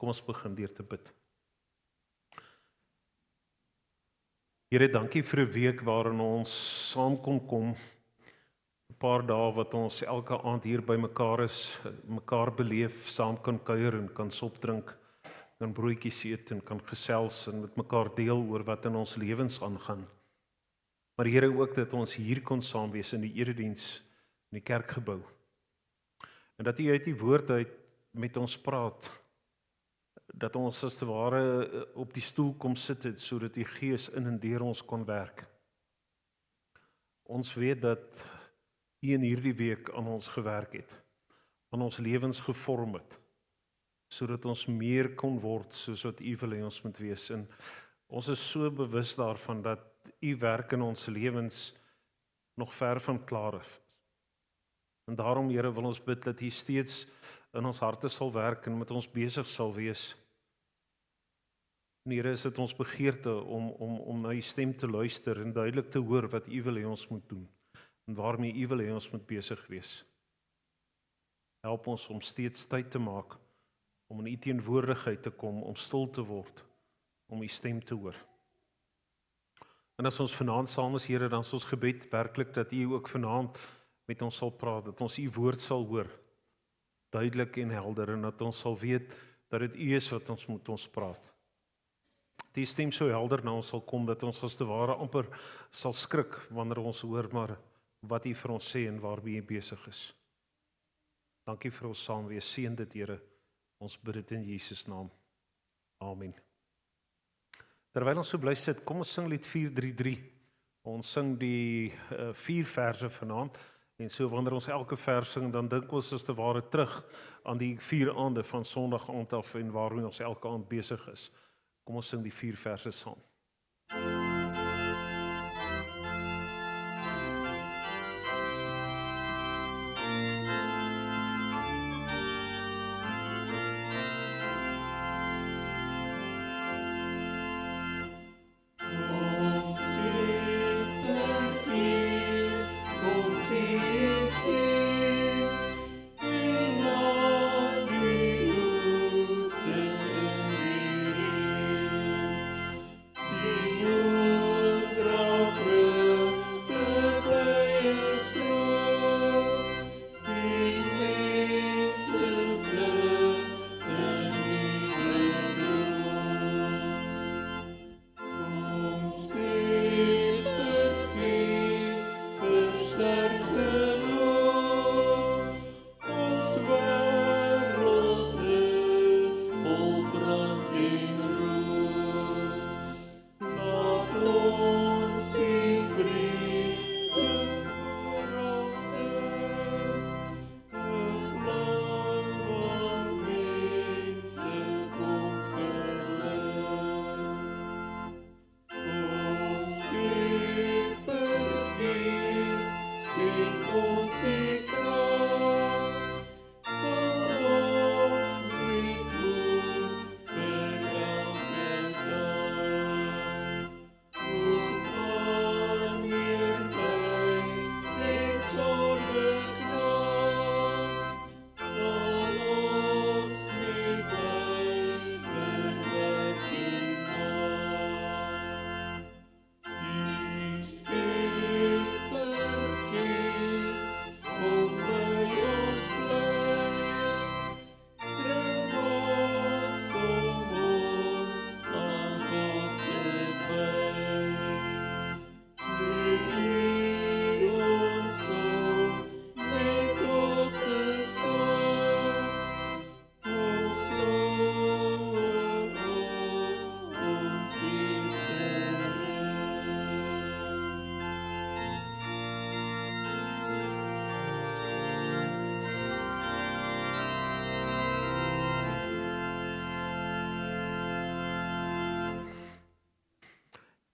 Kom ons begin deur te bid. Here, dankie vir 'n week waarin ons saam kon kom. 'n Paar dae wat ons elke aand hier by mekaar is, mekaar beleef, saam kan kuier en kan sop drink, kan broodjies eet en kan gesels en met mekaar deel oor wat in ons lewens aangaan. Maar Here, ook dat ons hier kon saam wees in die erediens in die kerkgebou. En dat U uit die woord uit met ons praat. Dat ons as te ware op die stoel kom sit het, sodat die Gees in en deur ons kon werk. Ons weet dat U in hierdie week aan ons gewerk het, aan ons lewens gevorm het, sodat ons meer kon word soos wat U wil hê ons moet wees. En ons is so bewus daarvan dat U werk in ons lewens nog ver van klaar is. En daarom, Here, wil ons bid dat U steeds in ons harte sal werk en met ons besig sal wees. En Here, is dit ons begeerte om na U stem te luister en duidelik te hoor wat U wil hê ons moet doen en waarmee U wil hê ons moet besig wees. Help ons om steeds tyd te maak om in U teenwoordigheid te kom, om stil te word, om U stem te hoor. En as ons vanaand saam is, Here, dan is ons gebed werklik dat U ook vanaand met ons sal praat, dat ons U woord sal hoor, duidelik en helder, en dat ons sal weet dat dit U is wat ons moet ons praat. Die stem so helder na ons sal kom, dat ons as te ware amper sal skrik, wanneer ons hoor maar wat U vir ons sê en waarmee U besig is. Dankie vir ons saam wees, seën dit, Here, ons bid dit in Jesus naam. Amen. Terwyl ons so bly sit, kom ons sing lied 433. Ons sing die 4 verse vanaand, en so wanneer ons elke vers sing, dan dink ons as te ware terug aan die 4 aande van Sondag aand af en waarmee ons elke aand besig is. Kom ons sing die 4 verse saam.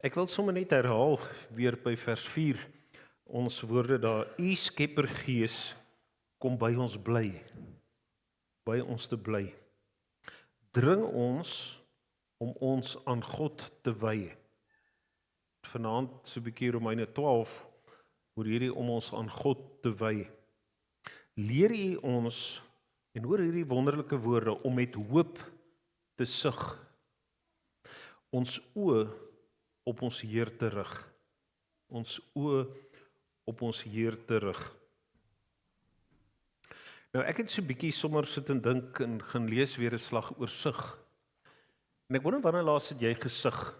Ek wil sommer net herhaal weer by vers 4, ons woorde daar, U Skeppergees kom by ons bly, by ons te bly. Dring ons om ons aan God te wy. Vanaand so 'n bietjie Romeine 12, oor hierdie om ons aan God te wy. Leer U ons, en hoor hierdie wonderlike woorde, om met hoop te sug, ons oë op ons Heer te rig. Ons oë op ons Heer te rig. Nou ek het so 'n bietjie sommer sit en dink en gaan lees weer 'n slag oor sug. En ek wonder wanneer laas het jy gesug?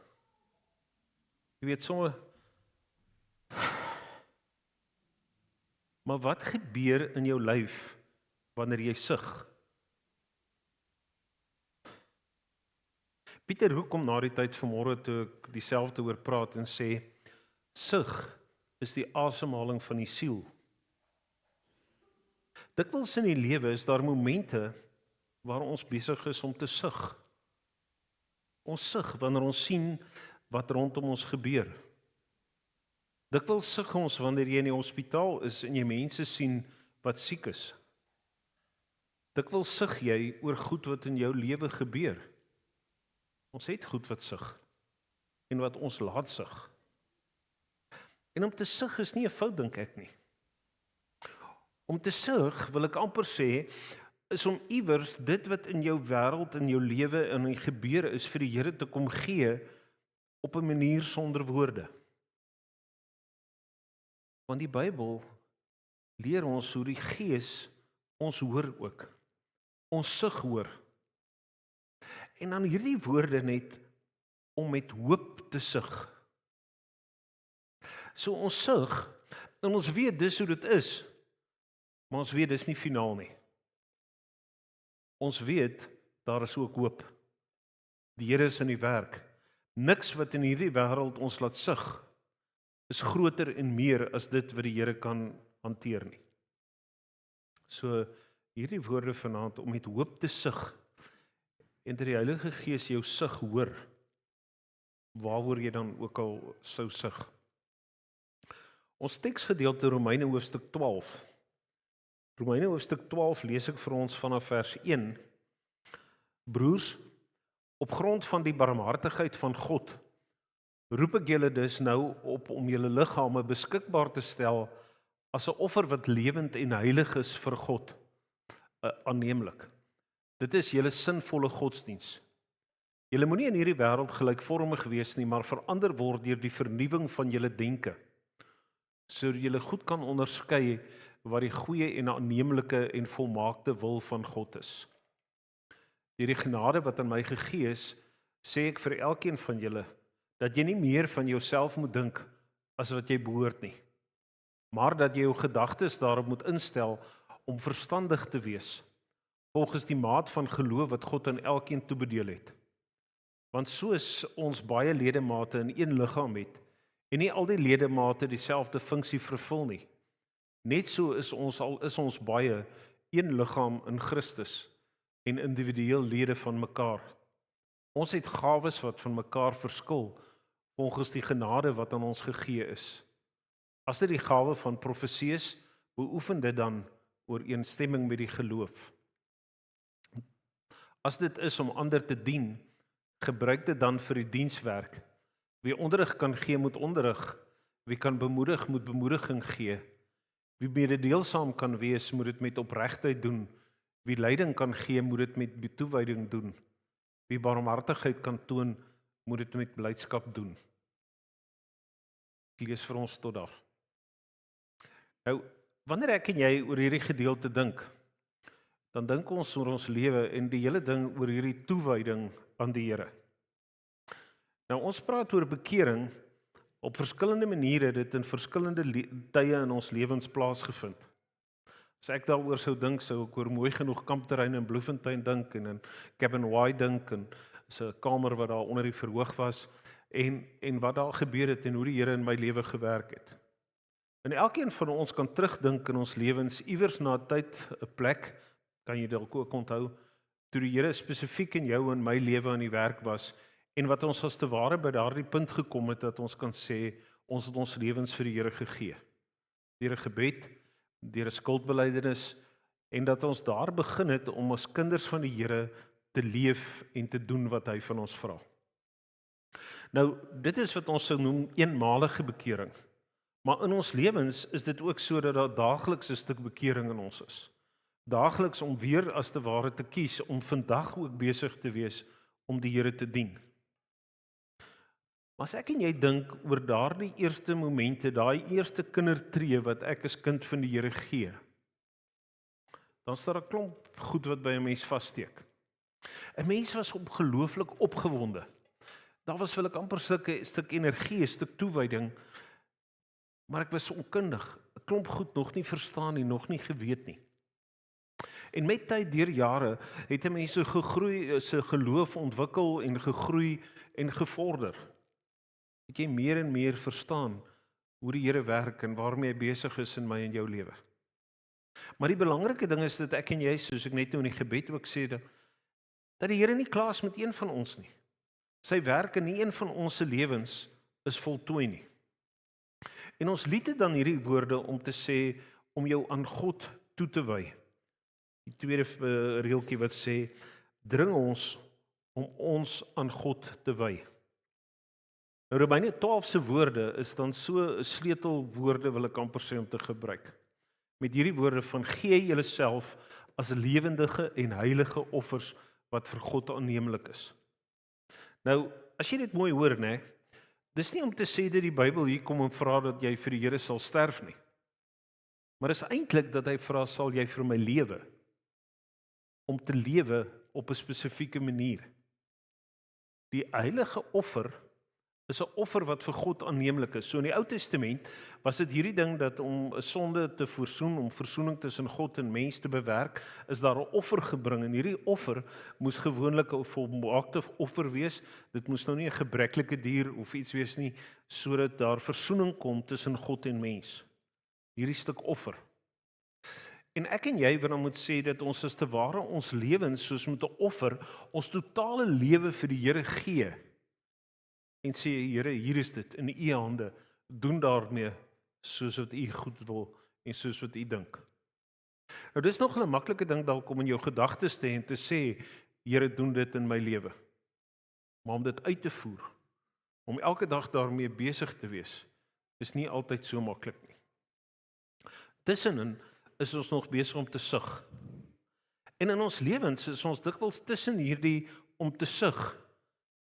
Jy weet sommer. Maar wat gebeur in jou lyf wanneer jy sug? Pieter Hoek kom na die tyd vanmôre toe ek dieselfde oor praat en sê, sug is die asemhaling van die siel. Dikwels in die lewe is daar momente waar ons besig is om te sug. Ons sug wanneer ons sien wat rondom ons gebeur. Dikwels sug ons wanneer jy in die hospitaal is en jy mense sien wat siek is. Dikwels sug jy oor goed wat in jou lewe gebeur. Ons het goed wat sug en wat ons laat sug. En om te sug is nie 'n fout, dink ek nie. Om te sug, wil ek amper sê, is om iewers dit wat in jou wêreld, in jou lewe en in gebeure is vir die Here te kom gee op 'n manier sonder woorde. Want die Bybel leer ons hoe die Gees ons hoor ook. Ons sug hoor. En dan hierdie woorde net om met hoop te sug. So ons sug en ons weet dis hoe dit is. Maar ons weet dis nie finaal nie. Ons weet daar is ook hoop. Die Here is in die werk. Niks wat in hierdie wêreld ons laat sug is groter en meer as dit wat die Here kan hanteer nie. So hierdie woorde vanaand om met hoop te sug en dat die Heilige Gees jou sug hoor, waaroor jy dan ook al sou sug. Ons teksgedeelte Romeine hoofstuk 12. Romeine hoofstuk 12 lees ek vir ons vanaf vers 1. Broers, op grond van die barmhartigheid van God, roep ek julle dus nou op om julle liggame beskikbaar te stel as 'n offer wat lewend en heilig is vir God, aanneemlik. Dit is julle sinvolle godsdiens. Julle moenie in hierdie wêreld gelykvormig wees nie, maar verander word deur die vernuwing van julle denke, sodat julle goed kan onderskei wat die goeie en aanneemlike en volmaakte wil van God is. Deur die genade wat aan my gegee is, sê ek vir elkeen van julle, dat jy nie meer van jouself moet dink as wat jy behoort nie, maar dat jy jou gedagtes daarop moet instel om verstandig te wees, volgens die maat van geloof wat God aan elkeen toebedeel het. Want soos ons baie ledemate in een liggaam het, en nie al die ledemate dieselfde funksie vervul nie, net so is ons baie een liggaam in Christus en individueel lede van mekaar. Ons het gawes wat van mekaar verskil volgens die genade wat aan ons gegee is. As dit die gawe van profesie is, beoefen dit dan ooreenstemming met die geloof. As dit is om ander te dien, gebruik dit dan vir die dienswerk. Wie onderrig kan gee, moet onderrig. Wie kan bemoedig, moet bemoediging gee. Wie mededeelsaam kan wees, moet dit met opregtheid doen. Wie leiding kan gee, moet dit met toewyding doen. Wie barmhartigheid kan toon, moet dit met blydskap doen. Ek lees vir ons tot daar. Nou, wanneer ek en jy oor hierdie gedeelte dink, dan dink ons oor ons lewe en die hele ding oor hierdie toewyding aan die Here. Nou, ons praat oor bekering op verskillende maniere, dit in verskillende tye in ons lewens plaasgevind. As ek daaroor sou dink, sou ek oor Mooi Genoeg Kampterrein in Bloemfontein dink en in Cabin-Y dink en is 'n kamer wat daar onder die verhoog was en wat daar gebeur het en hoe die Here in my lewe gewerk het. En elkeen van ons kan terugdink in ons lewens iewers na 'n tyd, 'n plek, kan jy dalk ook onthou, toe die Here spesifiek in jou en my lewe aan die werk was en wat ons as te ware by daardie punt gekom het dat ons kan sê ons het ons lewens vir die Here gegee. Deur 'n gebed, deur 'n skuldbelydenis en dat ons daar begin het om as kinders van die Here te leef en te doen wat hy van ons vra. Nou, dit is wat ons sou noem eenmalige bekering. Maar in ons lewens is dit ook so dat daar daagliks 'n stuk bekering in ons is. Daagliks om weer as te ware te kies om vandag ook besig te wees om die Here te dien. Maar as ek en jy dink oor daardie eerste momente, daai eerste kindertree wat ek as kind van die Here gee, dan is daar 'n klomp goed wat by 'n mens vassteek. 'n Mens was ongelooflik opgewonde. Daar was, wil ek amper sê, 'n stuk energie, 'n stuk toewyding, maar ek was onkundig. 'n Klomp goed nog nie verstaan nie, nog nie geweet nie. En met tyd deur jare het 'n mens so gegroei, sy geloof ontwikkel en gegroei en gevorder. Het jy meer en meer verstaan hoe die Here werk en waarmee hy besig is in my en jou lewe. Maar die belangrike ding is dat ek en jy, soos ek net nou in die gebed ook sê, dat die Here nie klaar is met een van ons nie. Sy werk in nie een van ons se lewens is voltooi nie. En ons lied het dan hierdie woorde om te sê, om jou aan God toe te wy. Die tweede reeltjie wat sê, dring ons om ons aan God te wy. Nou Romeine 12 se woorde is dan so 'n sleutelwoorde, wil ek amper sê, om te gebruik. Met hierdie woorde van gee julleself as lewendige en heilige offers wat vir God aanneemlik is. Nou, as jy dit mooi hoor, nê, dis nie om te sê dat die Bybel hier kom en vra dat jy vir die Here sal sterf nie. Maar dis eintlik dat hy vra, sal jy vir my lewe? Om te lewe op 'n spesifieke manier. Die heilige offer is 'n offer wat vir God aanneemlik is. So in die Ou Testament was dit hierdie ding dat om 'n sonde te versoen, om versoening tussen God en mens te bewerk, is daar 'n offer gebring en hierdie offer moes gewoonlik 'n volmaakte offer wees. Dit moes nou nie 'n gebreklike dier of iets wees nie, sodat daar versoening kom tussen God en mens. Hierdie stuk offer. En ek en jy wil dan moet sê dat ons as te ware ons lewens soos met 'n offer, ons totale lewe vir die Here gee. En sê, Here, hier is dit in u hande, doen daarmee soos wat u goed wil en soos wat u dink. Nou dis nog 'n maklike ding dalk om in jou gedagtes te hê en te sê, Here, doen dit in my lewe. Maar om dit uit te voer, om elke dag daarmee besig te wees, is nie altyd so maklik nie. Tussenin is ons nog besig om te sug. En in ons lewens is ons dikwels tussen hierdie om te sug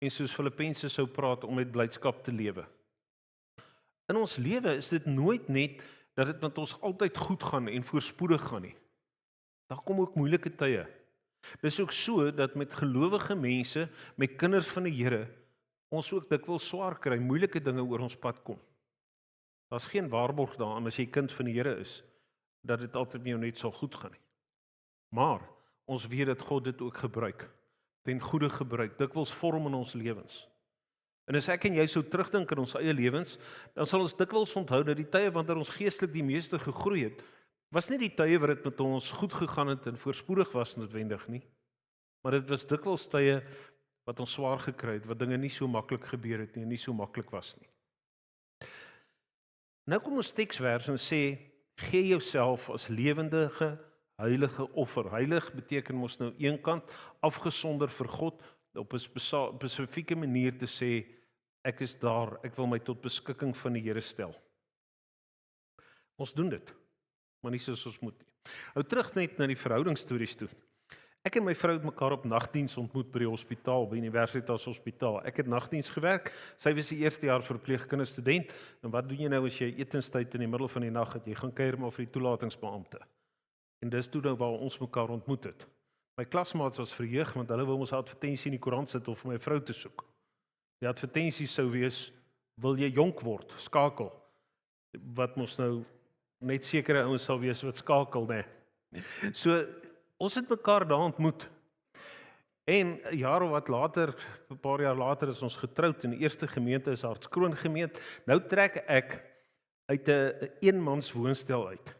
en soos Filippense sou praat om met blydskap te lewe. In ons lewe is dit nooit net dat dit met ons altyd goed gaan en voorspoedig gaan nie. Daar kom ook moeilike tye. Dis ook so dat met gelowige mense, met kinders van die Here, ons ook dikwels swaar kry, moeilike dinge oor ons pad kom. Daar's geen waarborg daaraan as jy kind van die Here is, dat dit altyd met jou net sal goed gaan nie. Maar ons weet dat God dit ook gebruik, ten goeie gebruik, dikwels vorm in ons lewens. En as ek en jy sou terugdink in ons eie lewens, dan sal ons dikwels onthou dat die tye wanneer ons geestelik die meeste gegroei het, was nie die tye wat dit met ons goed gegaan het en voorspoedig was noodwendig nie, maar dit was dikwels tye wat ons swaar gekry het, wat dinge nie so maklik gebeur het nie, en nie so maklik was nie. Nou kom ons teksvers en sê, gee jouself as lewendige, heilige offer. Heilig beteken mos nou eenkant afgesonder vir God, op 'n spesifieke manier te sê, ek is daar, ek wil my tot beskikking van die Here stel. Ons doen dit, maar nie soos ons moet nie. Nou terug net na die verhoudingsstories toe. Ek en my vrou het mekaar op nagdiens ontmoet by die hospitaal, by Universitas Hospitaal. Ek het nagdiens gewerk, sy was die eerste jaar verpleegkundige student, en wat doen jy nou as jy etenstyd in die middel van die nag het, jy gaan kuier maar vir die toelatingsbeampte. En dis toe nou waar ons mekaar ontmoet het. My klasmaats was verheug, want hulle wou ons advertensie in die koerant sit om vir my vrou te soek. Die advertensie sou wees, wil jy jonk word, skakel. Wat ons nou net sekere ouens sal wees wat skakel, né? So, ons het mekaar daar ontmoet. En 'n jaar of wat later, 'n paar jaar later is ons getroud en die eerste gemeente is Hartskroon gemeente. Nou trek ek uit 'n eenmans woonstel uit.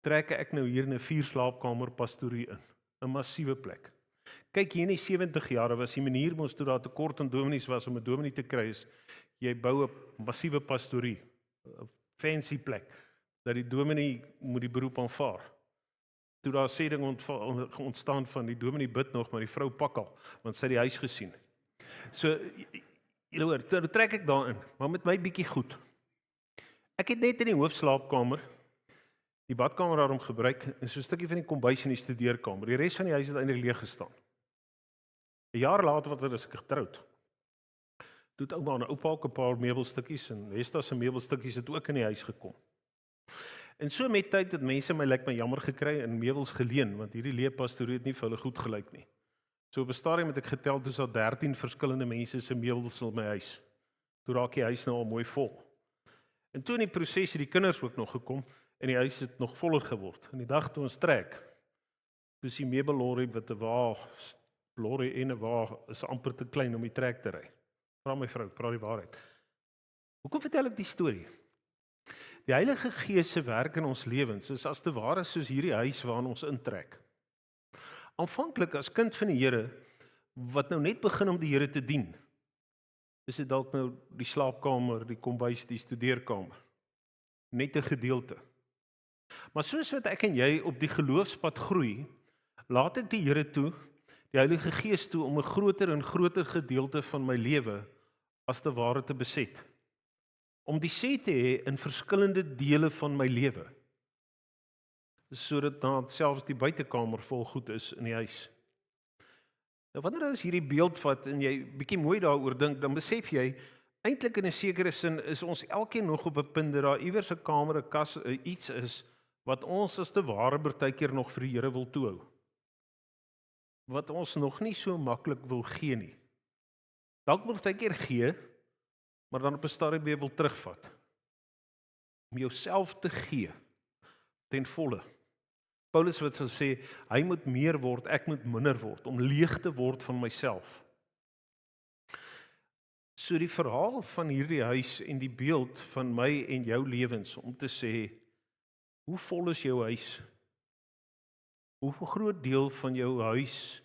Trek ek nou hier in 'n 4 slaapkamer pastorie in. 'n Massiewe plek. Kyk, hier in die 70 jare was die manier mos toe daar tekort aan dominees was om 'n dominee te kry is, jy bou 'n massiewe pastorie, 'n fancy plek, dat die dominee moet die beroep aanvaar. Toe daar sê ding ontstaan van die dominee bid nog, maar die vrou pak al, want sy het die huis gesien. So, julle hoor, toe trek ek daarin, maar met my bietjie goed. Ek het net in die hoofslaapkamer die badkamer daarom gebruik, en so 'n stukkie van die kombuis in die studeerkamer. Die res van die huis het eintlik leeg gestaan. 'n jaar later is ek getroud. Toe het ouma en oupa ook 'n paar meubelstukkies en Hesta se meubelstukkies het ook in die huis gekom. En so met tyd het mense my jammer gekry en meubels geleen, want hierdie leerpastorie het nie vir hulle goed gelyk nie. So op 'n stadium het ek getel, dis al 13 verskillende mense se meubels in my huis. Toe raak die huis nou al mooi vol. En toe in die proses het die kinders ook nog gekom en die huis het nog voller geword. En die dag toe ons trek, dis die meubellorry wat 'n wa lorry en 'n wa is amper te klein om die trek te ry. Vra my vrou, praat die waarheid. Hoekom vertel ek die storie? Die Heilige Gees se werk in ons lewens is as te ware soos hierdie huis waarin ons intrek. Aanvanklik as kind van die Here wat nou net begin om die Here te dien, is dit dalk nou die slaapkamer, die kombuis, die studeerkamer, net 'n gedeelte. Maar soos wat ek en jy op die geloofspad groei, laat ek die Here toe, die Heilige Gees toe om 'n groter en groter gedeelte van my lewe as te ware te beset. Om die sê te hê in verskillende dele van my lewe, sodat dan selfs die buitekamer vol goed is in die huis. Nou wanneer jy hierdie beeld vat en jy bietjie mooi daaroor dink, dan besef jy, eintlik in 'n sekere sin is ons elkeen nog op 'n punt dat daar iewers 'n kamer, 'n kas, iets is, wat ons as te ware partykeer nog vir die Here wil toehou. Wat ons nog nie so maklik wil gee nie. Dalk wil partykeer gee, maar dan op 'n stadium weer wil terugvat. Om jouself te gee, ten volle. Paulus wat sal sê, hy moet meer word, ek moet minder word, om leeg te word van myself. So die verhaal van hierdie huis en die beeld van my en jou lewens, om te sê, hoe vol is jou huis? Hoe groot deel van jou huis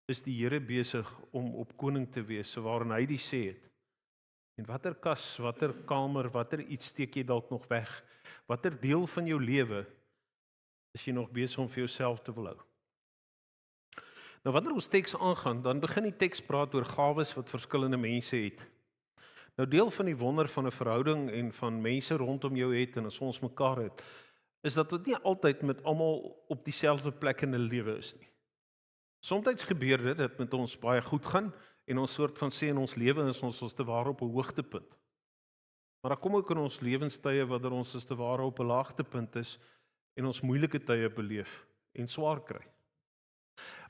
is die Here besig om op koning te wees, waarin hy die sê het? En watter kas, watter kamer, watter iets steek jy dalk nog weg? Watter deel van jou lewe is jy nog besig om vir jouself te wil hou? Nou wanneer ons teks aangaan, dan begin die teks praat oor gawes wat verskillende mense het. Nou deel van die wonder van 'n verhouding en van mense rondom jou het en as ons mekaar het, is dat dit nie altyd met almal op dieselfde plek in 'n lewe is nie. Soms gebeur dit dat met ons baie goed gaan en ons soort van sê in ons lewe is ons te ware op 'n hoogtepunt. Maar daar kom ook in ons lewenstye wanneer ons is te ware op 'n laagtepunt is en ons moeilike tye beleef en swaar kry.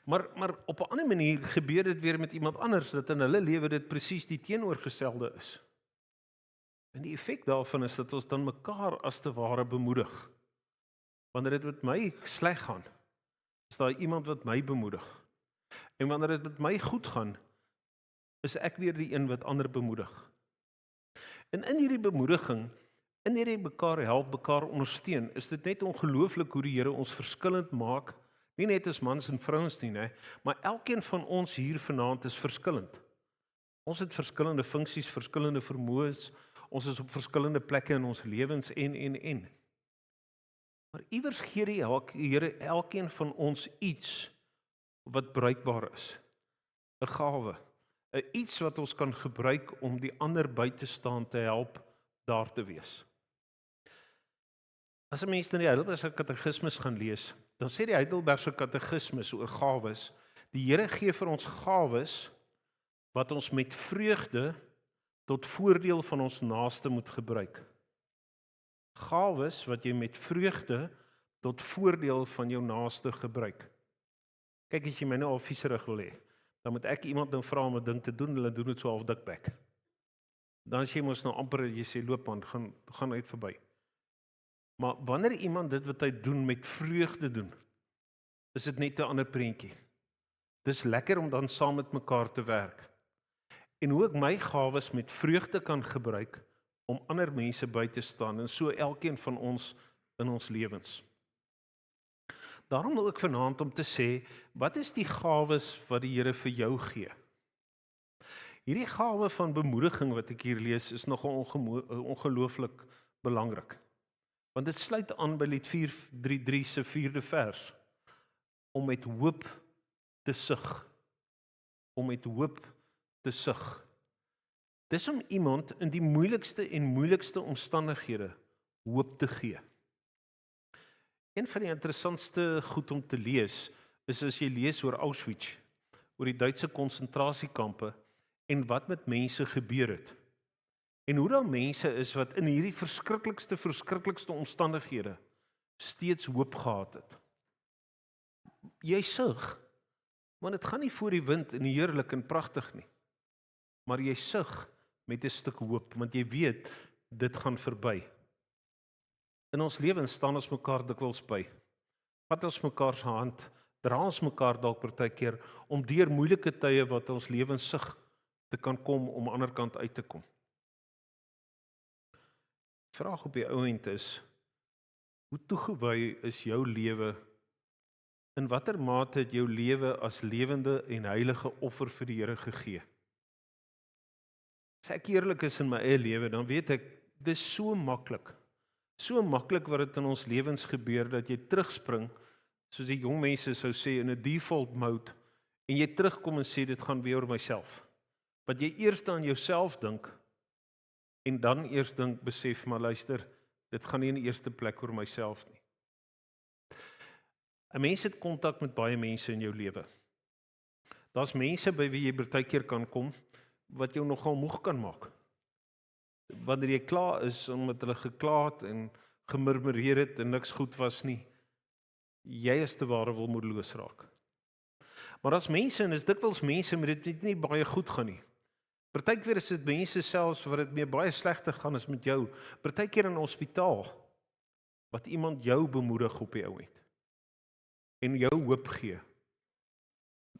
Maar op 'n ander manier gebeur dit weer met iemand anders dat in hulle lewe dit presies die teenoorgestelde is. En die effek daarvan is dat ons dan mekaar as te ware bemoedig. Wanneer dit met my sleg gaan, is daar iemand wat my bemoedig. En wanneer dit met my goed gaan, is ek weer die een wat ander bemoedig. En in hierdie bemoediging, in hierdie mekaar help, mekaar ondersteun, is dit net ongelooflik hoe die Here ons verskillend maak, nie net as mans en vrouens nie, maar elkeen van ons hier vanaand is verskillend. Ons het verskillende funksies, verskillende vermoëns, ons is op verskillende plekke in ons lewens en. Maar iewers gee die Here elkeen van ons iets wat bruikbaar is. 'n gawe, 'n iets wat ons kan gebruik om die ander by te staan te help daar te wees. As 'n mens in die Heidelbergse Katekismes gaan lees, dan sê die Heidelbergse Katekismes oor gawes, die Here gee vir ons gawes wat ons met vreugde tot voordeel van ons naaste moet gebruik. Gawes wat jy met vreugde tot voordeel van jou naaste gebruik. Kyk, as jy my nou al vieserig wil hê, dan moet ek iemand nou vra om 'n ding te doen, hulle doen dit so half dikbek. Dan as jy mos nou amper, jy sê loop aan, gaan uit verby. Maar wanneer iemand dit wat hy doen met vreugde doen, is dit net 'n ander prentjie. Dis lekker om dan saam met mekaar te werk. En hoe ek my gawes met vreugde kan gebruik om ander mense by te staan en so elkeen van ons in ons lewens. Daarom wil ek vanaand om te sê, wat is die gawes wat die Here vir jou gee? Hierdie gawe van bemoediging wat ek hier lees is nogal ongelooflik belangrik. Want dit sluit aan by Lied 433 se 4de vers. Om met hoop te sug. Om met hoop te sug. Dis om iemand in die moeilikste omstandighede hoop te gee. Een van die interessantste goed om te lees is as jy lees oor Auschwitz, oor die Duitse konsentrasiekampe en wat met mense gebeur het. En hoe daar mense is wat in hierdie verskriklikste omstandighede steeds hoop gehad het. Jy sug, want dit gaan nie voor die wind en heerlik en pragtig nie. Maar jy sug met 'n stuk hoop, want jy weet, dit gaan verby. In ons lewens staan ons mekaar dikwels by. Vat ons mekaar se hand, dra ons mekaar dalk partykeer om deur moeilike tye wat ons lewens sug te kan kom om aan die ander kant uit te kom. Die vraag op die ou end is, hoe toegewy is jou lewe? In watter mate het jou lewe as lewende en heilige offer vir die Here gegee? As ek eerlik is in my eie lewe, dan weet ek, dis so maklik wat dit in ons lewens gebeur, dat jy terugspring, soos die jong mense sou sê, in 'n default mode, en jy terugkom en sê, dit gaan weer oor myself. Wat jy eers aan jouself dink, en dan eers besef, maar luister, dit gaan nie in die eerste plek oor myself nie. 'n Mens het kontak met baie mense in jou lewe. Daar's mense by wie jy partykeer kan kom, wat jou nogal moeg kan maak. Wanneer jy klaar is, omdat hulle gekla het en gemurmureer het en niks goed was nie, jy is te ware wil moedeloos raak. Maar as mense, en is dikwels mense met dit nie baie goed gaan nie. Partykeer is dit mense selfs wat dit mee baie slegter gaan as met jou. Partykeer in 'n hospitaal, wat iemand jou bemoedig op die ou end. En jou hoop gee,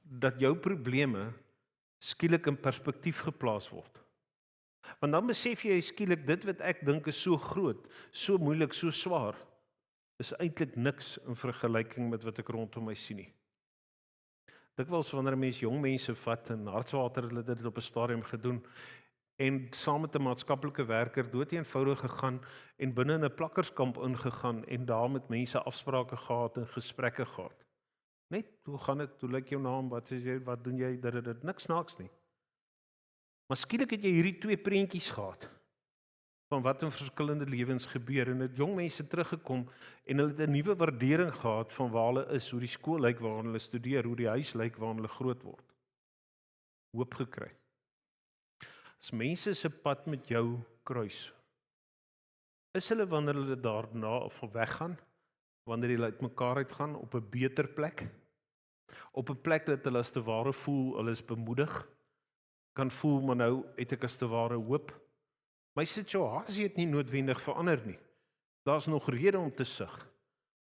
dat jou probleme skielik in perspektief geplaas word. Want dan besef jy skielik, dit wat ek dink is so groot, so moeilik, so swaar, is eintlik niks in vergelyking met wat ek rondom my sien nie. Dikwels wanneer 'n mens jong mense vat, en Hartswater hulle dit op 'n stadium gedoen, en saam met 'n maatskaplike werker doeteenvoudig gegaan en binne in 'n plakkerskamp ingegaan en daar met mense afsprake gehad en gesprekke gehad. Net, hoe gaan dit? Hoe lyk jou naam? Wat sê jy? Wat doen jy? Dit niks snaaks nie. Maar skielik het jy hierdie twee prentjies gehad van wat in verskillende lewens gebeur, en het jong mense teruggekom en hulle het 'n nuwe waardering gehad van waar hulle is, hoe die skool lyk waarin hulle studeer, hoe die huis lyk waarin hulle groot word. Hoop gekry. As mense se pad met jou kruis, is hulle wanneer hulle daarna of weggaan, wanneer hulle uit mekaar uitgaan op 'n beter plek, op 'n plek dat hulle as te ware voel, hulle is bemoedig, kan voel, maar nou het ek as te ware hoop. My situasie het nie noodwendig verander nie. Daar's nog rede om te sug,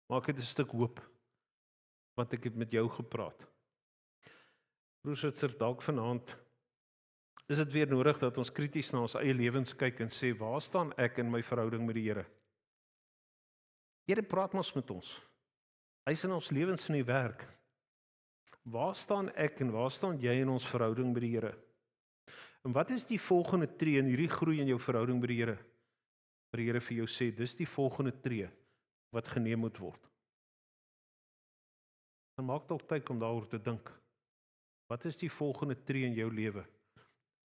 maar ek het 'n stuk hoop, want ek het met jou gepraat. Broers en susters, dalk vanaand is dit weer nodig dat ons krities na ons eie lewens kyk en sê, waar staan ek in my verhouding met die Here? Here praat mos met ons. Hy is in ons lewens in die werk. Waar staan ek en waar staan jy in ons verhouding met die Here? En wat is die volgende tree in hierdie groei in jou verhouding met die Here? Wat die Here vir jou sê, dis die volgende tree wat geneem moet word. Dan maak dalk tyd om daaroor te dink. Wat is die volgende tree in jou lewe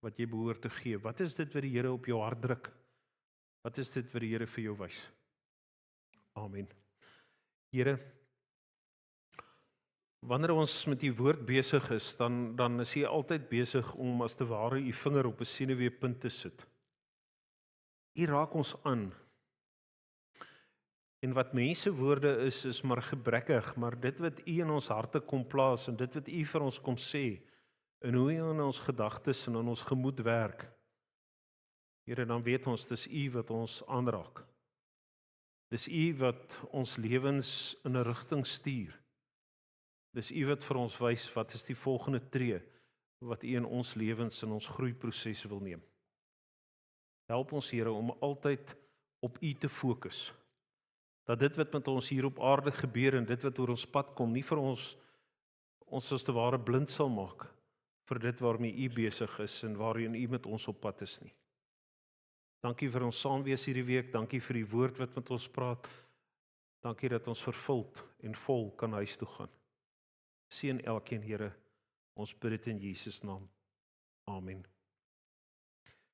wat jy behoort te gee? Wat is dit wat die Here op jou hart druk? Wat is dit wat die Here vir jou wys? Amen. Here, wanneer ons met die woord besig is, dan is jy altyd besig om as te ware u vinger op 'n senuweepunt te sit. U raak ons aan. En wat mense woorde is maar gebrekkig, maar dit wat u in ons harte kom plaas en dit wat u vir ons kom sê, en hoe u in ons gedagtes en in ons gemoed werk, Here, dan weet ons, dis u wat ons aanraak. Dis u wat ons lewens in 'n rigting stuur. Dis u wat vir ons wys wat is die volgende tree wat u in ons lewens en ons groeiproses wil neem. Help ons, Here, om altyd op u te fokus. Dat dit wat met ons hier op aarde gebeur en dit wat oor ons pad kom, nie vir ons as te ware blind sal maak vir dit waarmee u besig is en waarheen u met ons op pad is nie. Dankie vir ons saamwees hierdie week, dankie vir die woord wat met ons praat. Dankie dat ons vervuld en vol kan huis toe gaan. Seën elkeen, Here, ons bid dit in Jesus naam. Amen.